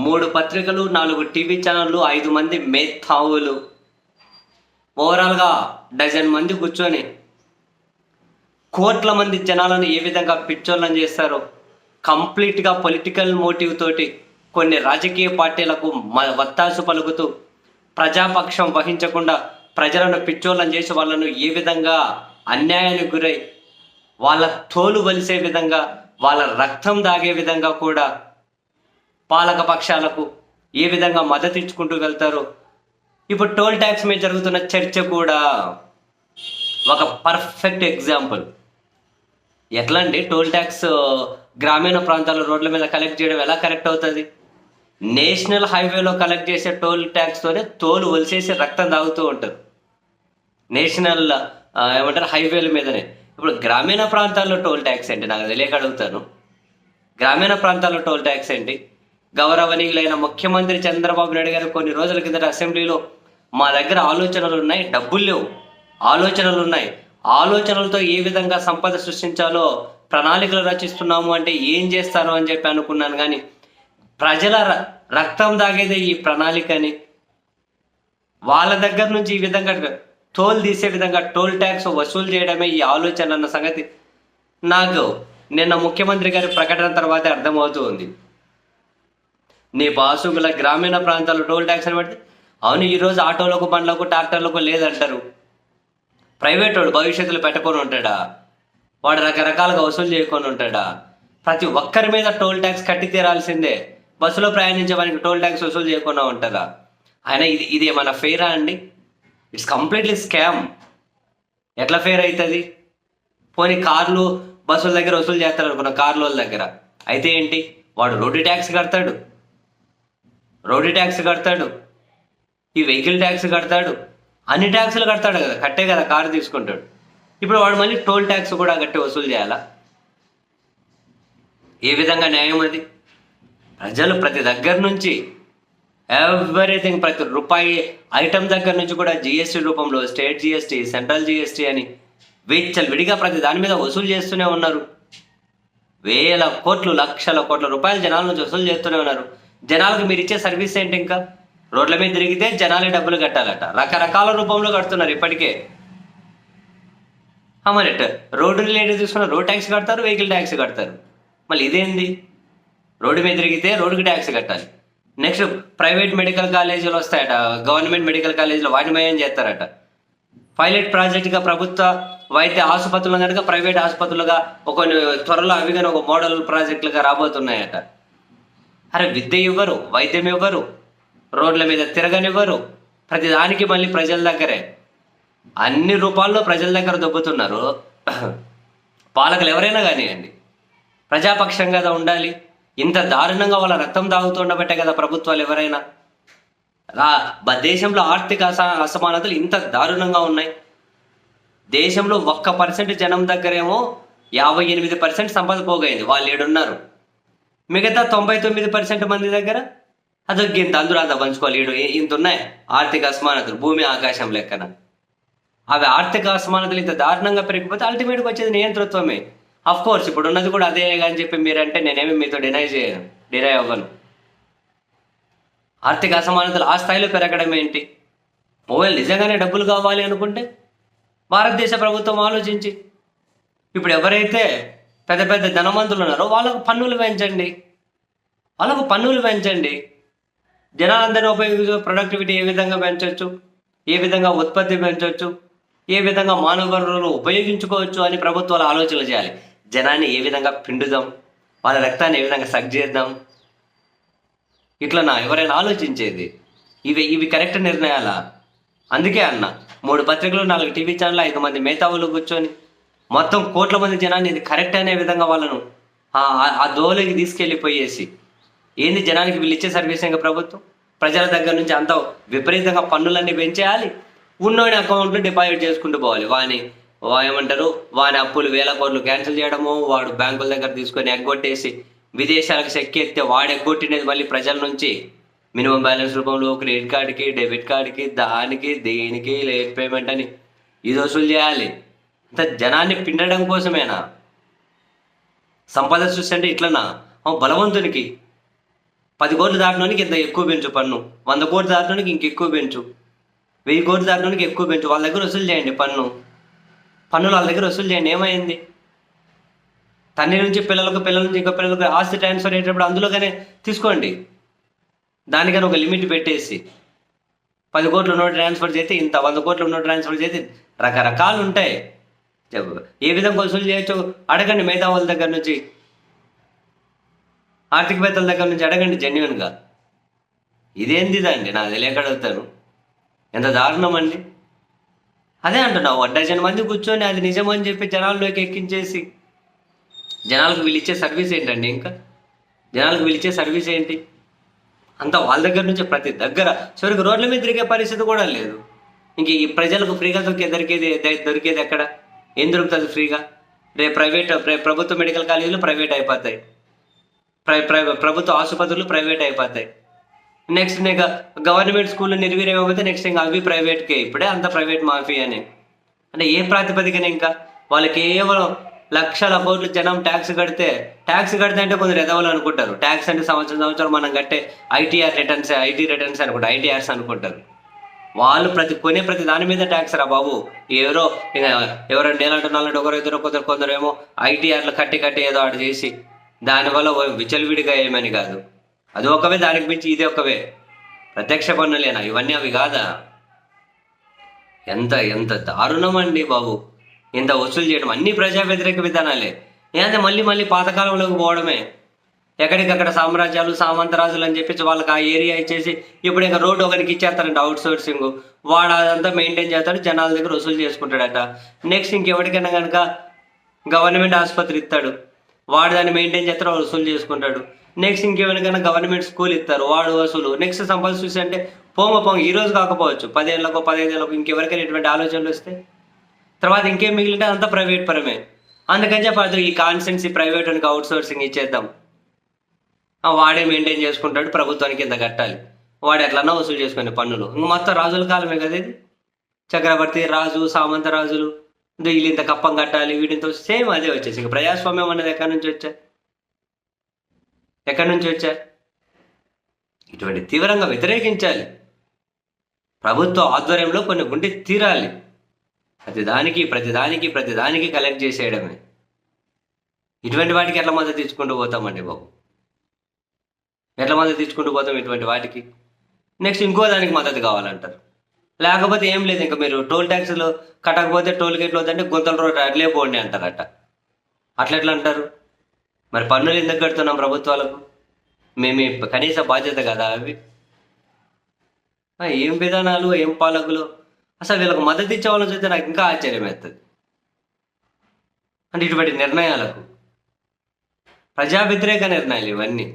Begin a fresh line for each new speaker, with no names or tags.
3 పత్రికలు, 4 టీవీ ఛానళ్ళు, 5 మంది మేధావులు, ఓవరాల్గా డజన్ మంది కూర్చొని కోట్ల మంది జనాలను ఏ విధంగా పిచ్చోళ్ళని చేస్తారో, కంప్లీట్గా పొలిటికల్ మోటివ్ తోటి కొన్ని రాజకీయ పార్టీలకు వత్తాసు పలుకుతూ ప్రజాపక్షం వహించకుండా ప్రజలను పిచ్చోళ్ళని చేసి వాళ్ళను ఏ విధంగా అన్యాయానికి గురై వాళ్ళ తోలు వలిసే విధంగా, వాళ్ళ రక్తం దాగే విధంగా కూడా పాలక పక్షాలకు ఏ విధంగా మద్దతు ఇచ్చుకుంటూ వెళ్తారో, ఇప్పుడు టోల్ ట్యాక్స్ మీద జరుగుతున్న చర్చ కూడా ఒక పర్ఫెక్ట్ ఎగ్జాంపుల్. ఎట్లా అండి టోల్ ట్యాక్స్ గ్రామీణ ప్రాంతాల రోడ్ల మీద కలెక్ట్ చేయడం ఎలా కరెక్ట్ అవుతుంది? నేషనల్ హైవేలో కలెక్ట్ చేసే టోల్ ట్యాక్స్తోనే తోలు వలిసేసి రక్తం తాగుతూ ఉంటారు. నేషనల్ ఏమంటారు హైవేల మీదనే. ఇప్పుడు గ్రామీణ ప్రాంతాల్లో టోల్ ట్యాక్స్ ఏంటి నాకు తెలియక అడుగుతాను. గ్రామీణ ప్రాంతాల్లో టోల్ ట్యాక్స్ ఏంటి? గౌరవనీయులైన ముఖ్యమంత్రి చంద్రబాబు నాయుడు గారు కొన్ని రోజుల కిందట అసెంబ్లీలో మా దగ్గర ఆలోచనలు ఉన్నాయి, డబ్బులు లేవు, ఆలోచనలు ఉన్నాయి, ఆలోచనలతో ఏ విధంగా సంపద సృష్టించాలో ప్రణాళికలు రచిస్తున్నాము అంటే ఏం చేస్తారో అని చెప్పి అనుకున్నాను. కానీ ప్రజల రక్తం దాగేదే ఈ ప్రణాళికని, వాళ్ళ దగ్గర నుంచి ఈ విధంగా టోల్ తీసే విధంగా టోల్ ట్యాక్స్ వసూలు చేయడమే ఈ ఆలోచన అన్న సంగతి నాకు నిన్న ముఖ్యమంత్రి గారి ప్రకటన తర్వాతే అర్థమవుతూ ఉంది. నీ బాసుగుల గ్రామీణ ప్రాంతాల్లో టోల్ ట్యాక్స్ అని బట్టి అవును, ఈరోజు ఆటోలకు, బండ్లకు, ట్రాక్టర్లకు లేదంటారు. ప్రైవేట్ వాడు భవిష్యత్తులో పెట్టుకొని ఉంటాడా? వాడు రకరకాలుగా వసూలు చేయకొని ఉంటాడా? ప్రతి ఒక్కరి మీద టోల్ ట్యాక్స్ కట్టి తీరాల్సిందే. బస్సులో ప్రయాణించే వారికి టోల్ ట్యాక్స్ వసూలు చేయకుండా ఉంటారా? అయినా ఇది ఏమన్నా ఫెయిరా అండి? It's completely scam. ఎట్లా ఫెయిర్ అవుతుంది? పోనీ కార్లు, బస్సుల దగ్గర వసూలు చేస్తారు అనుకున్న కార్ల వాళ్ళ దగ్గర అయితే ఏంటి? వాడు రోడ్డు ట్యాక్స్ కడతాడు, ఈ వెహికల్ ట్యాక్స్ కడతాడు, అన్ని ట్యాక్సులు కడతాడు కదా, కట్టే కదా కారు తీసుకుంటాడు. ఇప్పుడు వాడు మళ్ళీ టోల్ ట్యాక్స్ కూడా కట్టి వసూలు చేయాలా? ఏ విధంగా న్యాయం అది? ప్రజలు ప్రతి దగ్గర నుంచి ఎవ్రీథింగ్, ప్రతి రూపాయి ఐటమ్ దగ్గర నుంచి కూడా జిఎస్టీ రూపంలో స్టేట్ జిఎస్టీ, సెంట్రల్ జిఎస్టీ అని విడిగా ప్రతి దాని మీద వసూలు చేస్తూనే ఉన్నారు. వేల కోట్లు, లక్షల కోట్ల రూపాయలు జనాల నుంచి వసూలు చేస్తూనే ఉన్నారు. జనాలకు మీరు ఇచ్చే సర్వీస్ ఏంటి? ఇంకా రోడ్ల మీద తిరిగితే జనాలే డబ్బులు కట్టాలట. రకరకాల రూపంలో కడుతున్నారు ఇప్పటికే. మరి రోడ్డు రిలేటెడ్ తీసుకున్న రోడ్ ట్యాక్స్ కడతారు, వెహికల్ ట్యాక్స్ కడతారు. మళ్ళీ ఇదేంది? రోడ్డు మీద తిరిగితే రోడ్డుకి ట్యాక్స్ కట్టాలి. నెక్స్ట్ ప్రైవేట్ మెడికల్ కాలేజీలు వస్తాయట, గవర్నమెంట్ మెడికల్ కాలేజీలో వాటి మయం చేస్తారట. పైలట్ ప్రాజెక్టుగా ప్రభుత్వ వైద్య ఆసుపత్రులు కనుక ప్రైవేట్ ఆసుపత్రులుగా త్వరలో అవి కానీ ఒక మోడల్ ప్రాజెక్టులుగా రాబోతున్నాయట. అరే విద్య ఇవ్వరు, వైద్యం ఇవ్వరు, రోడ్ల మీద తిరగనివ్వరు. ప్రతిదానికి మళ్ళీ ప్రజల దగ్గరే, అన్ని రూపాల్లో ప్రజల దగ్గర దొబ్బుతున్నారు. పాలకులు ఎవరైనా కానివ్వండి, ప్రజాపక్షంగా ఉండాలి. ఇంత దారుణంగా వాళ్ళ రక్తం తాగుతుండబట్టే కదా ప్రభుత్వాలు ఎవరైనా. దేశంలో ఆర్థిక అసమానతలు ఇంత దారుణంగా ఉన్నాయి. దేశంలో 1% జనం దగ్గరేమో 58% సంపద పోగైంది, వాళ్ళు ఏడున్నారు. మిగతా 99% మంది దగ్గర అదొక ఇంత అందరూ అంత పంచుకోవాలి. ఇంత ఉన్నాయి ఆర్థిక అసమానతలు, భూమి ఆకాశం లెక్కన. అవి ఆర్థిక అసమానతలు ఇంత దారుణంగా పెరిగిపోతే అల్టిమేట్గా వచ్చేది నియంతృత్వమే. అఫ్ కోర్స్ ఇప్పుడు ఉన్నది కూడా అదే అని చెప్పి మీరంటే నేనేమి మీతో డినై అవ్వను. ఆర్థిక అసమానతలు ఆ స్థాయిలో పెరగడం ఏంటి? మొబైల్ నిజంగానే డబ్బులు కావాలి అనుకుంటే భారతదేశ ప్రభుత్వం ఆలోచించి ఇప్పుడు ఎవరైతే పెద్ద పెద్ద ధనవంతులు ఉన్నారో వాళ్ళకు పన్నులు పెంచండి. జనాలందరినీ ఉపయోగించు, ప్రొడక్టివిటీ ఏ విధంగా పెంచవచ్చు, ఏ విధంగా ఉత్పత్తి పెంచవచ్చు, ఏ విధంగా మానవ వనరులు ఉపయోగించుకోవచ్చు అని ప్రభుత్వాలు ఆలోచనలు చేయాలి. జనాన్ని ఏ విధంగా పిండుదాం, వాళ్ళ రక్తాన్ని ఏ విధంగా సగ్ చేద్దాం, ఇట్లా ఎవరైనా ఆలోచించేది? ఇవి కరెక్ట్ నిర్ణయాలా? అందుకే అన్న 3 పత్రికలు, 4 టీవీ ఛానల్, 5 మంది మేధావులు కూర్చొని మొత్తం కోట్ల మంది జనాన్ని ఇది కరెక్ట్ అనే విధంగా వాళ్ళను ఆ దోలకి తీసుకెళ్ళిపోయేసి ఏంది జనానికి వీళ్ళు ఇచ్చే సర్వీస్ ఇంకా ప్రభుత్వం ప్రజల దగ్గర నుంచి అంత విపరీతంగా పన్నులన్నీ పెంచేయాలి, ఉన్నోని అకౌంట్లో డిపాజిట్ చేసుకుంటూ పోవాలి. వాని అప్పులు 1000 కోట్లు క్యాన్సిల్ చేయడము, వాడు బ్యాంకుల దగ్గర తీసుకొని ఎగ్గొట్టేసి విదేశాలకు ఎక్కితే వాడు ఎగ్గొట్టినది మళ్ళీ ప్రజల నుంచి మినిమం బ్యాలెన్స్ రూపంలో క్రెడిట్ కార్డుకి, డెబిట్ కార్డుకి, దానికి దేనికి లేట్ పేమెంట్ అని ఇది వసూలు చేయాలి. అంత జనాన్ని పిండడం కోసమేనా? సంపద సృష్టి అంటే ఇట్లనా? బలవంతునికి 10 కోట్లు దాటినోనికి ఇంత ఎక్కువ పెంచు పన్ను, 100 కోట్లు దాటినోనికి ఇంకెక్కువ పెంచు, 1000 కోట్లు దాటినోనికి ఎక్కువ పెంచు. వాళ్ళ దగ్గర వసూలు చేయండి పన్నులు వాళ్ళ దగ్గర వసూలు చేయండి. ఏమైంది? తండ్రి నుంచి పిల్లల నుంచి ఇంకో పిల్లలకు ఆస్తి ట్రాన్స్ఫర్ అయ్యేటప్పుడు అందులోగానే తీసుకోండి. దానికని ఒక లిమిట్ పెట్టేసి 10 కోట్లు నోట్ ట్రాన్స్ఫర్ చేస్తే ఇంత, 100 కోట్లు నోట్ ట్రాన్స్ఫర్ చేస్తే రకరకాలు ఉంటాయి. ఏ విధంగా వసూలు చేయొచ్చు అడగండి. మేధావుల దగ్గర నుంచి, ఆర్థికవేత్తల దగ్గర నుంచి అడగండి జెన్యున్గా. ఇదేంటిదండి? నాకు తెలియక అడుగుతాను. ఎంత దారుణం అండి. అదే అంటున్నావు, 1 మంది కూర్చొని అది నిజమని చెప్పి జనాల్లోకి ఎక్కించేసి, జనాలకు వీళ్ళు ఇచ్చే సర్వీస్ ఏంటండి? ఇంకా జనాలకు వీళ్ళు ఇచ్చే సర్వీస్ ఏంటి? అంతా వాళ్ళ దగ్గర నుంచి ప్రతి దగ్గర చివరికి రోడ్ల మీద తిరిగే పరిస్థితి కూడా లేదు. ఇంక ఈ ప్రజలకు ఫ్రీగా దొరికేది ఎక్కడ? ఏం దొరుకుతుంది ఫ్రీగా? ప్రభుత్వ మెడికల్ కాలేజీలు ప్రైవేట్ అయిపోతాయి, ప్రభుత్వ ఆసుపత్రులు ప్రైవేట్ అయిపోతాయి. నెక్స్ట్ ఇంకా గవర్నమెంట్ స్కూళ్ళు నిర్వీర్యమైపోతే నెక్స్ట్ ఇంకా అవి ప్రైవేట్కే. ఇప్పుడే అంత ప్రైవేట్ మాఫీ అని అంటే ఏ ప్రాతిపదికన? ఇంకా వాళ్ళు కేవలం లక్షల కోట్లు జనం ట్యాక్స్ కడితే అంటే కొందరు ఎదవలు అనుకుంటారు. ట్యాక్స్ అంటే సంవత్సరం మనం కట్టే ఐటీ రిటర్న్స్ అనుకుంటారు, ఐటీఆర్స్ అనుకుంటారు. వాళ్ళు ప్రతి దాని మీద ట్యాక్స్ రా బాబు. ఎవరో నేలంటున్నాలంటే కొందరు ఏమో ఐటీఆర్లు కట్టి ఏదో ఆడు చేసి దానివల్ల విచలవిడిగా ఏమని కాదు. అది ఒకవే, దానికి మించి ఇది ఒకవే. ప్రత్యక్ష పన్నులేనా ఇవన్నీ? అవి కాదా? ఎంత దారుణం అండి బాబు. ఇంత వసూలు చేయడం అన్ని ప్రజా వ్యతిరేక విధానాలే. ఏంటంటే మళ్ళీ పాతకాలంలోకి పోవడమే. ఎక్కడికక్కడ సామ్రాజ్యాలు, సామంతరాజులు అని చెప్పేసి వాళ్ళకి ఆ ఏరియా ఇచ్చేసి ఇప్పుడు ఇంకా రోడ్డు ఒకరికి ఇచ్చేస్తారంట, అవుట్ సోర్సింగ్. వాడు అదంతా మెయింటైన్ చేస్తాడు, జనాల దగ్గర వసూలు చేసుకుంటాడట. నెక్స్ట్ ఇంకెవరికైనా కనుక గవర్నమెంట్ ఆసుపత్రి ఇస్తాడు, వాడు దాన్ని మెయింటైన్ చేస్తాడు, వసూలు చేసుకుంటాడు. నెక్స్ట్ ఇంకెవరికైనా గవర్నమెంట్ స్కూల్ ఇస్తారు, వాడు వసూలు. నెక్స్ట్ సంపద చూసి అంటే పోంగ ఈ రోజు కాకపోవచ్చు, 10 ఏళ్ళకో 15 ఏళ్ళకో ఇంకెవరికైనా ఇటువంటి ఆలోచనలు వస్తే తర్వాత ఇంకేం మిగిలింటే అంతా ప్రైవేట్ పరమే. అందుకని చెప్పి ఈ కాన్స్టెన్సీ ప్రైవేట్ అని అవుట్ సోర్సింగ్ ఇచ్చేద్దాం. వాడే మెయింటైన్ చేసుకుంటాడు, ప్రభుత్వానికి ఇంత కట్టాలి, వాడు ఎట్లన్నా వసూలు చేసుకునే పన్నులు. ఇంక మొత్తం రాజుల కాలమే కదా ఇది. చక్రవర్తి రాజు, సామంత రాజులు వీళ్ళు ఇంత కప్పం కట్టాలి, వీటితో సేమ్ అదే వచ్చేసి. ఇంక ప్రజాస్వామ్యం అన్నది ఎక్కడి నుంచి వచ్చా? ఇటువంటి తీవ్రంగా వ్యతిరేకించాలి. ప్రభుత్వ ఆధ్వర్యంలో కొన్ని గుండె తీరాలి. ప్రతిదానికి కలెక్ట్ చేసేయడమే. ఇటువంటి వాటికి ఎట్లా మద్దతు తెచ్చుకుంటూ పోతామండి బాబు? ఎట్లా మద్దతు తెచ్చుకుంటూ పోతాం ఇటువంటి వాటికి? నెక్స్ట్ ఇంకో దానికి మద్దతు కావాలంటారు. లేకపోతే ఏం లేదు, ఇంకా మీరు టోల్ ట్యాక్స్లు కట్టకపోతే టోల్ గేట్లు వద్దంటే గుంతల రోడ్ అట్లే పోండి అంటారట. ఎట్లా అంటారు? మరి పన్నులు ఎందుకు కడుతున్నాం ప్రభుత్వాలకు? మేము కనీస బాధ్యత కదా అవి? ఏం విధానాలు, ఏం పాలకులు! అసలు వీళ్ళకు మద్దతు ఇచ్చే వాళ్ళని చూస్తే నాకు ఇంకా ఆశ్చర్యం వేస్తుంది. అంటే ఇటువంటి నిర్ణయాలకు ప్రజా వ్యతిరేక నిర్ణయాలు ఇవన్నీ.